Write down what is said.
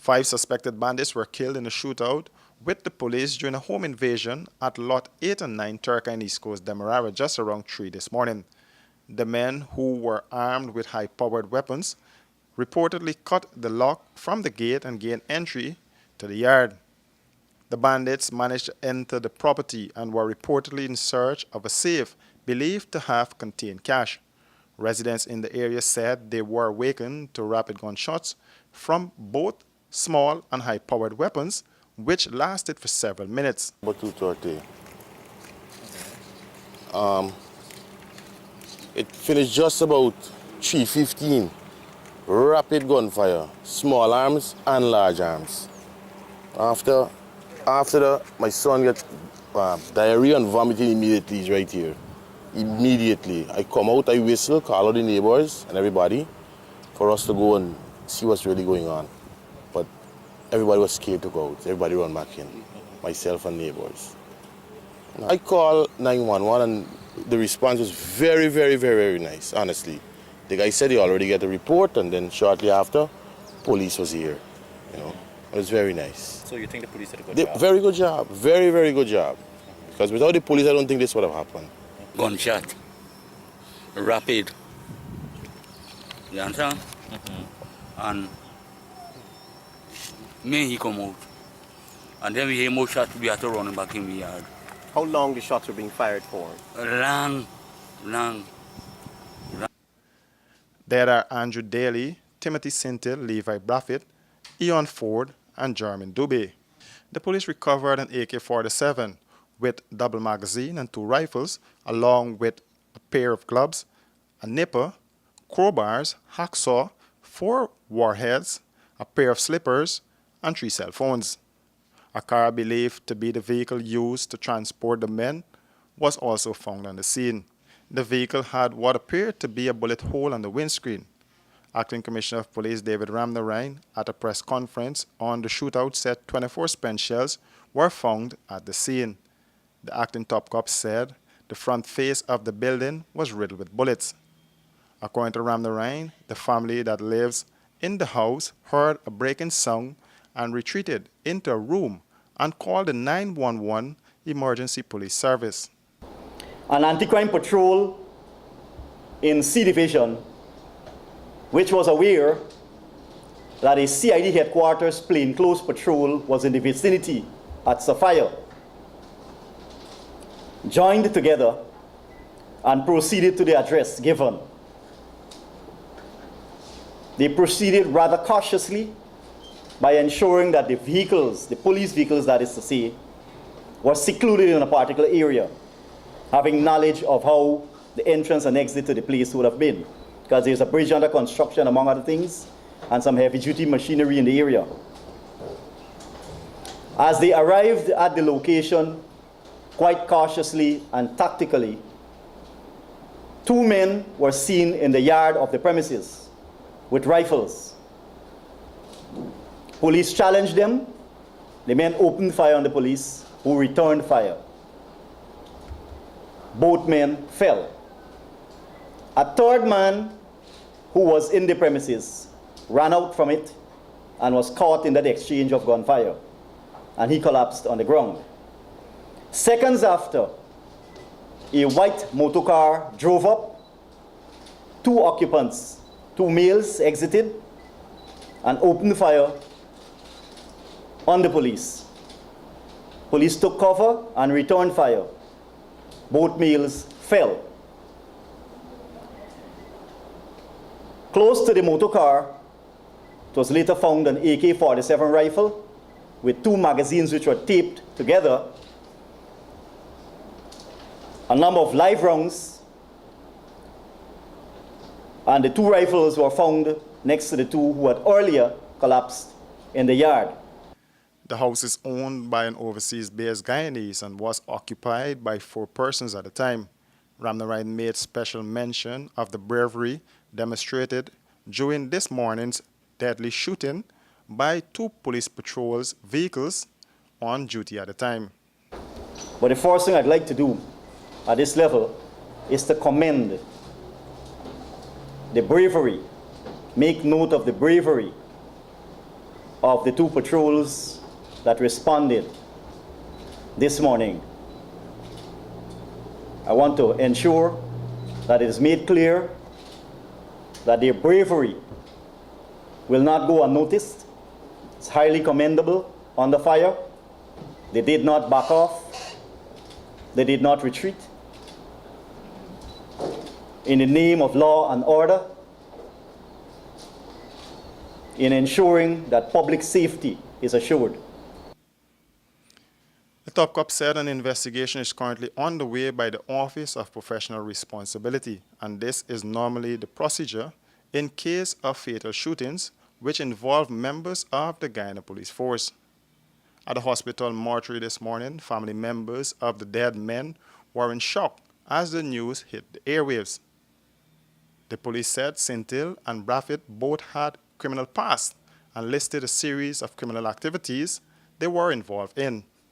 5 suspected bandits were killed in a shootout with the police during a home invasion at Lot 8 and 9 Turkine East Coast, Demerara, just around 3 this morning. The men, who were armed with high-powered weapons, reportedly cut the lock from the gate and gained entry to the yard. The bandits managed to enter the property and were reportedly in search of a safe believed to have contained cash. Residents in the area said they were awakened to rapid gunshots from both small and high-powered weapons, which lasted for several minutes. About 2:30. It finished just about 3:15. Rapid gunfire, small arms and large arms. After my son got diarrhea and vomiting immediately. He's right here. Immediately. I come out, I whistle, call out the neighbors and everybody for us to go and see what's really going on. But everybody was scared to go out. Everybody run back in, myself and neighbors. I called 911 and the response was very, very, very, very nice, honestly. The guy said he already got a report, and then shortly after, police was here. You know, it was very nice. So you think the police did a good job? Very good job, very, very good job. Because without the police, I don't think this would have happened. Gunshot, rapid. You understand? And me, he come out. And then we hear more shots, we have to run back in the yard. How long the shots were being fired for? Long. There are Andrew Daly, Timothy Sintel, Levi Braffett, Eon Ford, and Jermaine Dubé. The police recovered an AK-47 with double magazine and 2 rifles, along with a pair of gloves, a nipper, crowbars, hacksaw, 4 warheads, a pair of slippers, and 3 cell phones. A car believed to be the vehicle used to transport the men was also found on the scene. The vehicle had what appeared to be a bullet hole on the windscreen. Acting Commissioner of Police David Ramnarine, at a press conference on the shootout, said 24 spent shells were found at the scene. The acting top cop said the front face of the building was riddled with bullets. According to Ramnarine, the family that lives in the house heard a breaking sound and retreated into a room and called the 911 emergency police service. An anti-crime patrol in C Division, which was aware that a CID headquarters plainclothes patrol was in the vicinity at Sapphire, joined together and proceeded to the address given. They proceeded rather cautiously by ensuring that the vehicles, the police vehicles that is to say, were secluded in a particular area, having knowledge of how the entrance and exit to the place would have been, because there's a bridge under construction, among other things, and some heavy-duty machinery in the area. As they arrived at the location, quite cautiously and tactically, 2 men were seen in the yard of the premises with rifles. Police challenged them. The men opened fire on the police, who returned fire. Both men fell. A 3rd man who was in the premises ran out from it and was caught in that exchange of gunfire, and he collapsed on the ground. Seconds after, a white motor car drove up. 2 occupants, 2 males, exited and opened fire on the police. Police took cover and returned fire. Both males fell. Close to the motor car, it was later found an AK-47 rifle with 2 magazines which were taped together, a number of live rounds, and the 2 rifles were found next to the 2 who had earlier collapsed in the yard. The house is owned by an overseas-based Guyanese and was occupied by 4 persons at the time. Ramnarine made special mention of the bravery demonstrated during this morning's deadly shooting by 2 police patrols vehicles on duty at the time. But the first thing I'd like to do at this level is to commend the bravery, make note of the bravery of the 2 patrols that responded this morning, I want to ensure that it is made clear that their bravery will not go unnoticed. It's highly commendable under fire. They did not back off. They did not retreat. In the name of law and order, in ensuring that public safety is assured. The top cop said an investigation is currently underway by the Office of Professional Responsibility, and this is normally the procedure in case of fatal shootings which involve members of the Guyana Police Force. At the hospital mortuary this morning, family members of the dead men were in shock as the news hit the airwaves. The police said Sintil and Braffit both had criminal past and listed a series of criminal activities they were involved in.